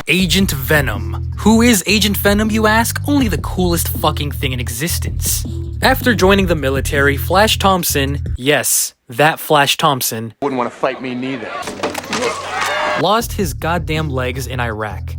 Agent Venom. Who is Agent Venom, you ask? Only the coolest fucking thing in existence. After joining the military, Flash Thompson, yes, that Flash Thompson, wouldn't want to fight me neither. lost his goddamn legs in Iraq.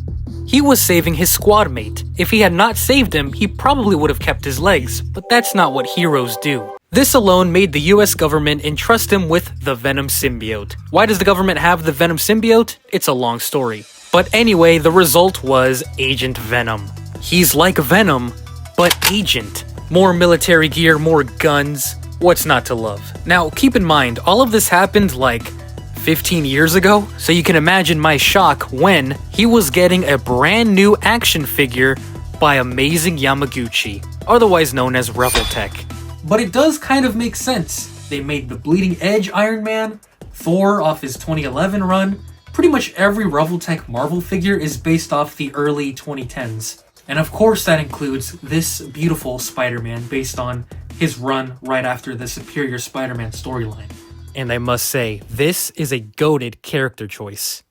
He was saving his squad mate. If he had not saved him, he probably would have kept his legs, but that's not what heroes do. This alone made the US government entrust him with the Venom symbiote. Why does the government have the Venom symbiote? It's a long story. But anyway, the result was Agent Venom. He's like Venom, but agent. More military gear, more guns. What's not to love? Now, keep in mind, all of this happened like 15 years ago, so you can imagine my shock when he was getting a brand new action figure by Amazing Yamaguchi, otherwise known as Revoltech. But it does kind of make sense. They made the Bleeding Edge Iron Man, Thor off his 2011 run. Pretty much every Revoltech Marvel figure is based off the early 2010s. And of course that includes this beautiful Spider-Man based on his run right after the Superior Spider-Man storyline. And I must say, this is a goated character choice.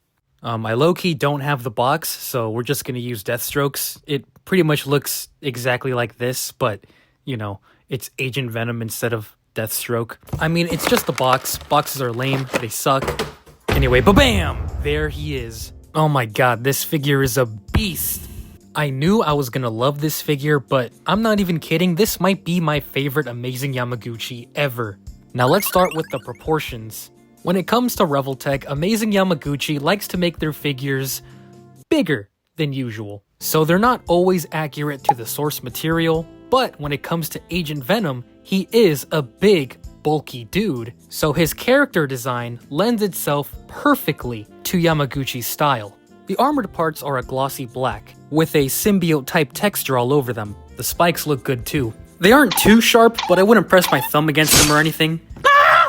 I low-key don't have the box, so we're just gonna use Deathstroke's. It pretty much looks exactly like this, but, you know, it's Agent Venom instead of Deathstroke. I mean, it's just the box. Boxes are lame, they suck. Anyway, ba-bam! There he is. Oh my god, this figure is a beast! I knew I was gonna love this figure, but I'm not even kidding, this might be my favorite Amazing Yamaguchi ever. Now let's start with the proportions. When it comes to Revoltech, Amazing Yamaguchi likes to make their figures bigger than usual. So they're not always accurate to the source material, but when it comes to Agent Venom, he is a big, bulky dude, so his character design lends itself perfectly to Yamaguchi's style. The armored parts are a glossy black, with a symbiote-type texture all over them. The spikes look good too. They aren't too sharp, but I wouldn't press my thumb against them or anything.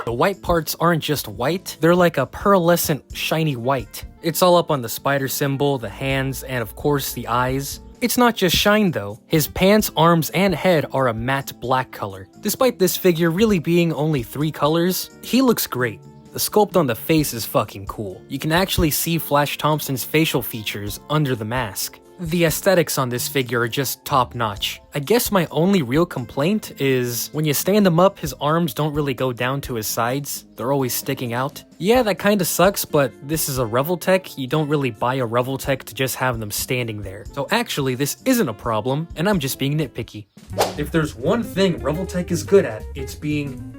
The white parts aren't just white, they're like a pearlescent, shiny white. It's all up on the spider symbol, the hands, and of course the eyes. It's not just shine though. His pants, arms, and head are a matte black color. Despite this figure really being only 3 colors, he looks great. The sculpt on the face is fucking cool. You can actually see Flash Thompson's facial features under the mask. The aesthetics on this figure are just top notch. I guess my only real complaint is when you stand him up, his arms don't really go down to his sides. They're always sticking out. Yeah, that kinda sucks, but this is a Revoltech. You don't really buy a Revoltech to just have them standing there. So actually, this isn't a problem, and I'm just being nitpicky. If there's one thing Revoltech is good at, it's being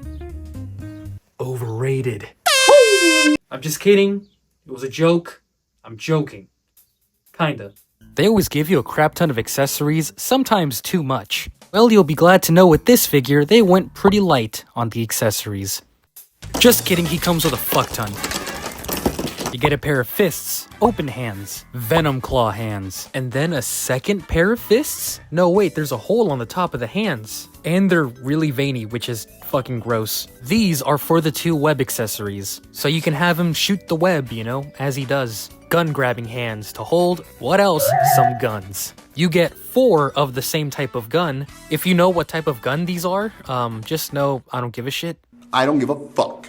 overrated. I'm just kidding. It was a joke. I'm joking. Kinda. They always give you a crap ton of accessories, sometimes too much. Well, you'll be glad to know with this figure, they went pretty light on the accessories. Just kidding, he comes with a fuck ton. You get a pair of fists, open hands, Venom claw hands, and then a second pair of fists? No, wait, there's a hole on the top of the hands. And they're really veiny, which is fucking gross. These are for the 2 web accessories, so you can have him shoot the web, you know, as he does. Gun grabbing hands to hold, what else? Some guns. You get 4 of the same type of gun. If you know what type of gun these are, just know I don't give a shit. I don't give a fuck.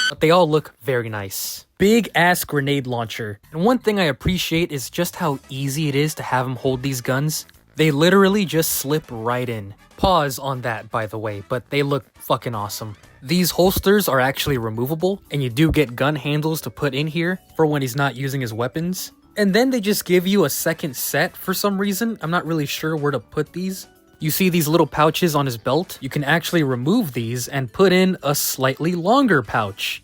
But they all look very nice. Big ass grenade launcher. And one thing I appreciate is just how easy it is to have him hold these guns. They literally just slip right in. Pause on that, by the way, but they look fucking awesome. These holsters are actually removable, and you do get gun handles to put in here for when he's not using his weapons. And then they just give you a second set for some reason. I'm not really sure where to put these. You see these little pouches on his belt? You can actually remove these and put in a slightly longer pouch.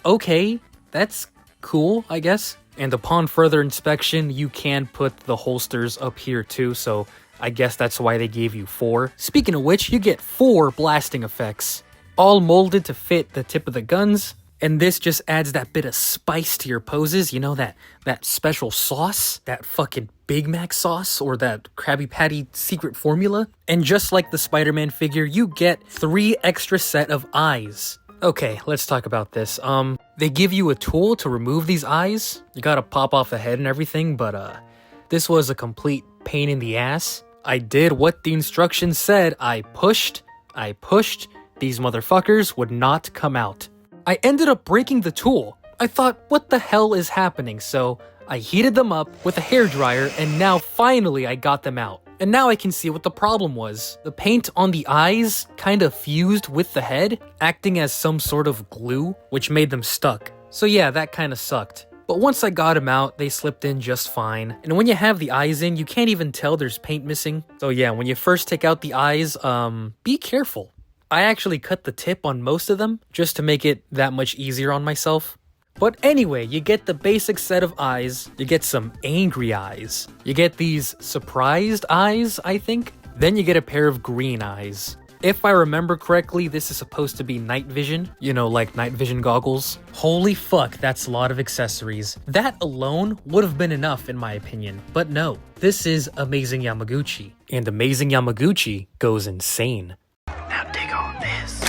Okay, that's cool, I guess. And upon further inspection, you can put the holsters up here too, so I guess that's why they gave you 4. Speaking of which, you get 4 blasting effects, all molded to fit the tip of the guns, and this just adds that bit of spice to your poses, you know, that special sauce, that fucking Big Mac sauce, or that Krabby Patty secret formula. And just like the Spider-Man figure, you get 3 extra set of eyes. Okay, let's talk about this. They give you a tool to remove these eyes. You gotta pop off the head and everything, but this was a complete pain in the ass. I did what the instructions said. I pushed. These motherfuckers would not come out. I ended up breaking the tool. I thought, what the hell is happening? So I heated them up with a hairdryer, and now finally I got them out. And now I can see what the problem was. The paint on the eyes kind of fused with the head, acting as some sort of glue, which made them stuck. So yeah, that kind of sucked. But once I got them out, they slipped in just fine. And when you have the eyes in, you can't even tell there's paint missing. So yeah, when you first take out the eyes, be careful. I actually cut the tip on most of them, just to make it that much easier on myself. But anyway, you get the basic set of eyes, you get some angry eyes, you get these surprised eyes, I think, then you get a pair of green eyes. If I remember correctly, this is supposed to be night vision, you know, like night vision goggles. Holy fuck, that's a lot of accessories. That alone would have been enough in my opinion, but no, this is Amazing Yamaguchi, and Amazing Yamaguchi goes insane. Now dig on this.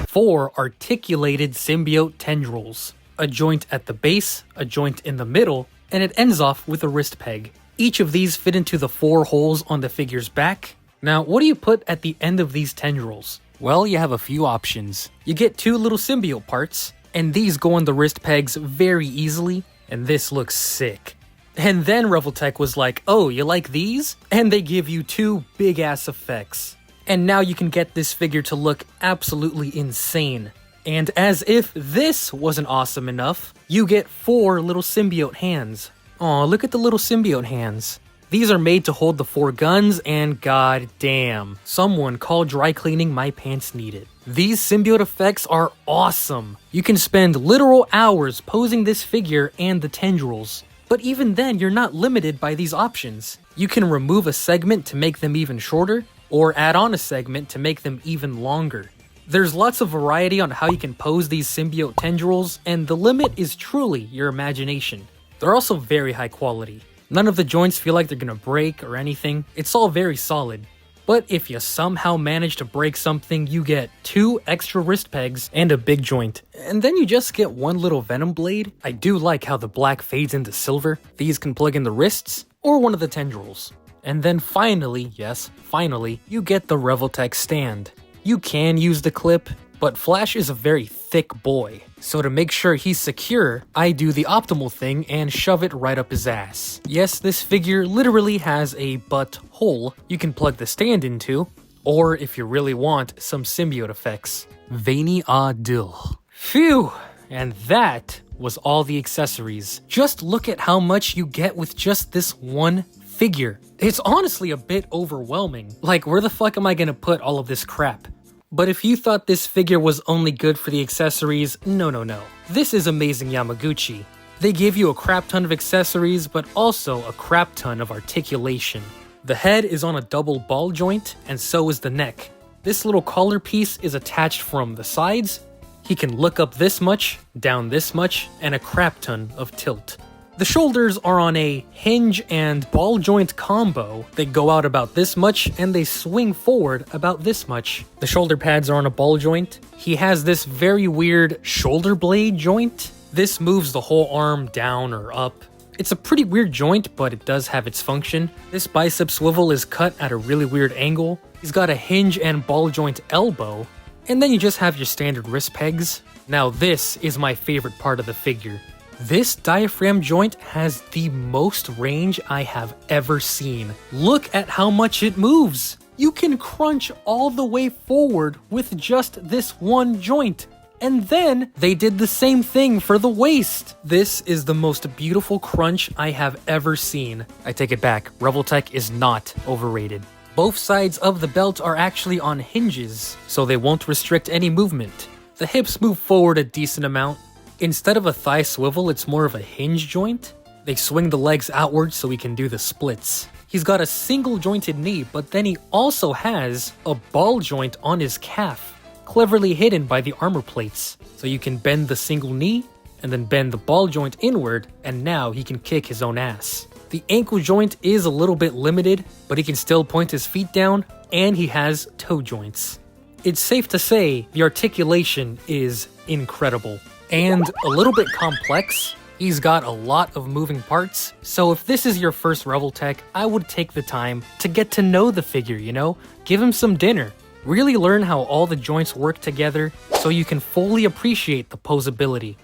4 articulated symbiote tendrils. A joint at the base, a joint in the middle, and it ends off with a wrist peg. Each of these fit into the 4 holes on the figure's back. Now, what do you put at the end of these tendrils? Well, you have a few options. You get 2 little symbiote parts, and these go on the wrist pegs very easily, and this looks sick. And then Revoltech was like, oh, you like these? And they give you 2 big-ass effects. And now you can get this figure to look absolutely insane. And as if this wasn't awesome enough, you get 4 little symbiote hands. Aw, look at the little symbiote hands. These are made to hold the 4 guns, and god damn, someone call dry cleaning, my pants need it. These symbiote effects are awesome. You can spend literal hours posing this figure and the tendrils. But even then, you're not limited by these options. You can remove a segment to make them even shorter, or add on a segment to make them even longer. There's lots of variety on how you can pose these symbiote tendrils, and the limit is truly your imagination. They're also very high quality. None of the joints feel like they're gonna break or anything. It's all very solid. But if you somehow manage to break something, you get 2 extra wrist pegs and a big joint. And then you just get 1 little Venom blade. I do like how the black fades into silver. These can plug in the wrists or one of the tendrils. And then finally, yes, finally, you get the Revoltech stand. You can use the clip, but Flash is a very thick boy, so to make sure he's secure, I do the optimal thing and shove it right up his ass. Yes, this figure literally has a butt hole you can plug the stand into, or if you really want, some symbiote effects. Veiny dill. Phew! And that was all the accessories. Just look at how much you get with just this one figure. It's honestly a bit overwhelming. Like, where the fuck am I gonna put all of this crap? But if you thought this figure was only good for the accessories, no. This is Amazing Yamaguchi. They give you a crap ton of accessories, but also a crap ton of articulation. The head is on a double ball joint, and so is the neck. This little collar piece is attached from the sides. He can look up this much, down this much, and a crap ton of tilt. The shoulders are on a hinge and ball joint combo. They go out about this much and they swing forward about this much. The shoulder pads are on a ball joint. He has this very weird shoulder blade joint. This moves the whole arm down or up. It's a pretty weird joint, but it does have its function. This bicep swivel is cut at a really weird angle. He's got a hinge and ball joint elbow. And then you just have your standard wrist pegs. Now this is my favorite part of the figure. This diaphragm joint has the most range I have ever seen. Look at how much it moves. You can crunch all the way forward with just this one joint. And then they did the same thing for the waist. This is the most beautiful crunch I have ever seen. I take it back, Revoltech is not overrated. Both sides of the belt are actually on hinges, so they won't restrict any movement. The hips move forward a decent amount. Instead of a thigh swivel, it's more of a hinge joint. They swing the legs outward so he can do the splits. He's got a single jointed knee, but then he also has a ball joint on his calf, cleverly hidden by the armor plates. So you can bend the single knee, and then bend the ball joint inward, and now he can kick his own ass. The ankle joint is a little bit limited, but he can still point his feet down, and he has toe joints. It's safe to say the articulation is incredible. And a little bit complex. He's got a lot of moving parts, so if this is your first Revoltech, I would take the time to get to know the figure, you know? Give him some dinner. Really learn how all the joints work together so you can fully appreciate the poseability.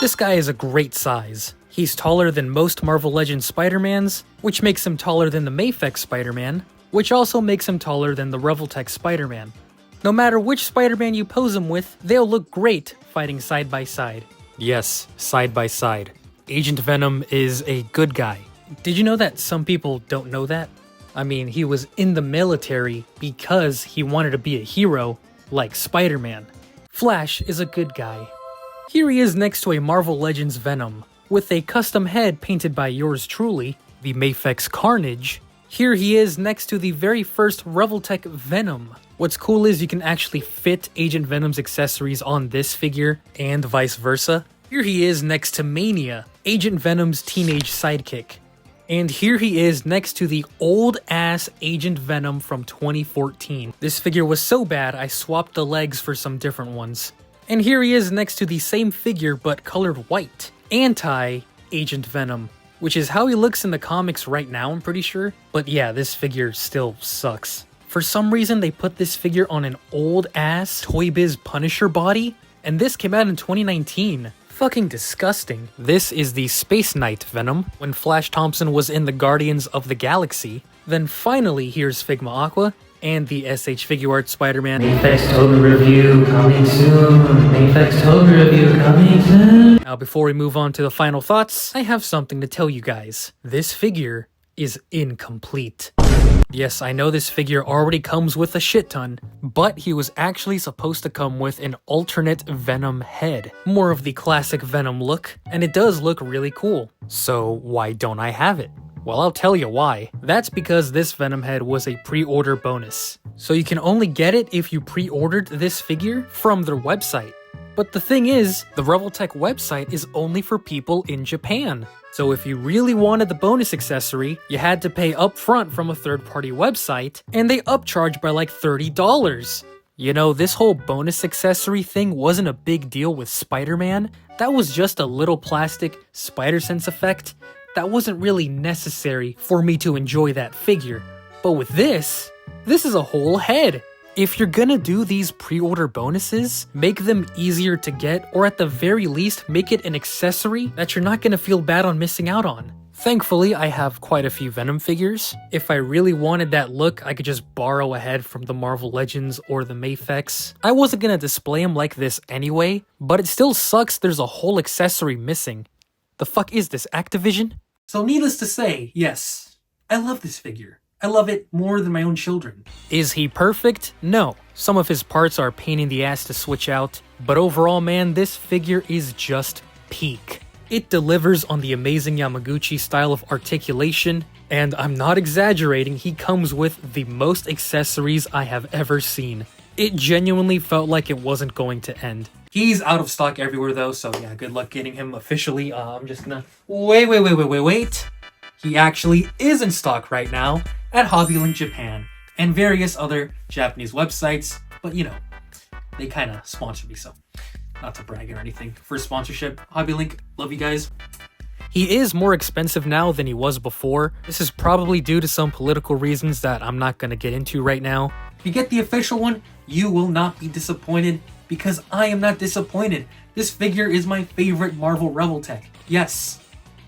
This guy is a great size. He's taller than most Marvel Legends Spider-Mans, which makes him taller than the Mafex Spider-Man, which also makes him taller than the Revoltech Spider-Man. No matter which Spider-Man you pose him with, they'll look great fighting side by side. Yes, side by side. Agent Venom is a good guy. Did you know that some people don't know that? I mean, he was in the military because he wanted to be a hero, like Spider-Man. Flash is a good guy. Here he is next to a Marvel Legends Venom, with a custom head painted by yours truly, the Mafex Carnage. Here he is next to the very first Revoltech Venom. What's cool is you can actually fit Agent Venom's accessories on this figure, and vice versa. Here he is next to Mania, Agent Venom's teenage sidekick. And here he is next to the old-ass Agent Venom from 2014. This figure was so bad, I swapped the legs for some different ones. And here he is next to the same figure but colored white, anti-Agent Venom, which is how he looks in the comics right now, I'm pretty sure. But yeah, this figure still sucks. For some reason, they put this figure on an old-ass Toy Biz Punisher body, and this came out in 2019. Fucking disgusting. This is the Space Knight Venom, when Flash Thompson was in the Guardians of the Galaxy. Then finally, here's Figma Aqua, and the SH Figuarts Spider-Man. Mafex Toga review coming soon. Mafex Toga review coming soon. Now, before we move on to the final thoughts, I have something to tell you guys. This figure is incomplete. Yes, I know this figure already comes with a shit ton, but he was actually supposed to come with an alternate Venom head. More of the classic Venom look, and it does look really cool. So why don't I have it? Well, I'll tell you why. That's because this Venom head was a pre-order bonus. So you can only get it if you pre-ordered this figure from their website. But the thing is, the Revoltech website is only for people in Japan. So if you really wanted the bonus accessory, you had to pay upfront from a third-party website, and they upcharged by like $30. You know, this whole bonus accessory thing wasn't a big deal with Spider-Man. That was just a little plastic spider-sense effect that wasn't really necessary for me to enjoy that figure. But with this is a whole head. If you're gonna do these pre-order bonuses, make them easier to get, or at the very least, make it an accessory that you're not gonna feel bad on missing out on. Thankfully, I have quite a few Venom figures. If I really wanted that look, I could just borrow a head from the Marvel Legends or the Mafex. I wasn't gonna display them like this anyway, but it still sucks there's a whole accessory missing. The fuck is this, Activision? So needless to say, yes, I love this figure. I love it more than my own children. Is he perfect? No. Some of his parts are a pain in the ass to switch out, but overall, man, this figure is just peak. It delivers on the amazing Yamaguchi style of articulation, and I'm not exaggerating, he comes with the most accessories I have ever seen. It genuinely felt like it wasn't going to end. He's out of stock everywhere though, so yeah, good luck getting him officially. I'm just gonna... Wait. He actually is in stock right now at HobbyLink Japan and various other Japanese websites, but you know, they kind of sponsor me, so not to brag or anything. For sponsorship, HobbyLink, love you guys. He is more expensive now than he was before. This is probably due to some political reasons that I'm not going to get into right now. If you get the official one, you will not be disappointed, because I am not disappointed. This figure is my favorite Marvel Revoltech. Yes,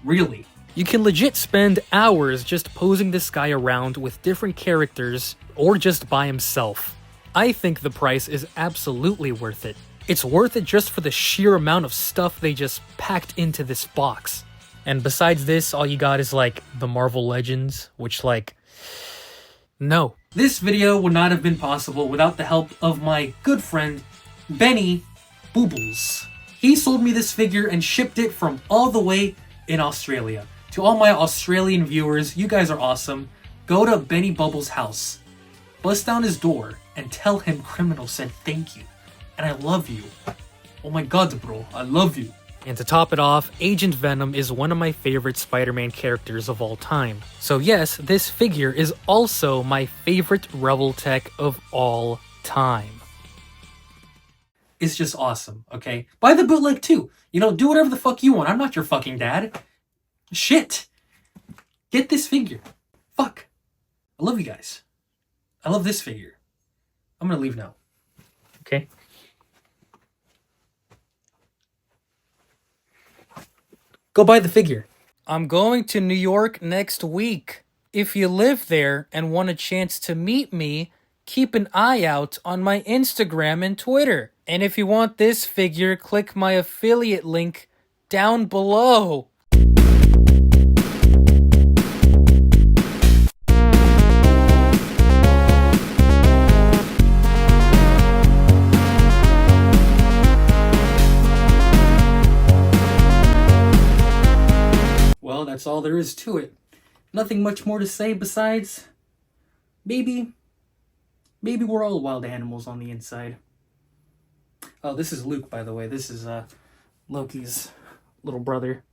really. You can legit spend hours just posing this guy around with different characters, or just by himself. I think the price is absolutely worth it. It's worth it just for the sheer amount of stuff they just packed into this box. And besides this, all you got is like the Marvel Legends, which like, no. This video would not have been possible without the help of my good friend, Benny Boobles. He sold me this figure and shipped it from all the way in Australia. To all my Australian viewers, you guys are awesome. Go to Benny Bubbles' house, bust down his door, and tell him Criminal said thank you. And I love you. Oh my god, bro, I love you. And to top it off, Agent Venom is one of my favorite Spider-Man characters of all time. So yes, this figure is also my favorite Revoltech of all time. It's just awesome, okay? Buy the bootleg too. You know, do whatever the fuck you want. I'm not your fucking dad. Shit. Get this figure. Fuck. I love you guys. I love this figure. I'm gonna leave now. Okay? Go buy the figure. I'm going to New York next week. If you live there and want a chance to meet me, keep an eye out on my Instagram and Twitter. And if you want this figure, click my affiliate link down below. Well, that's all there is to it. Nothing much more to say besides, maybe we're all wild animals on the inside. Oh, this is Luke, by the way. This is Loki's little brother.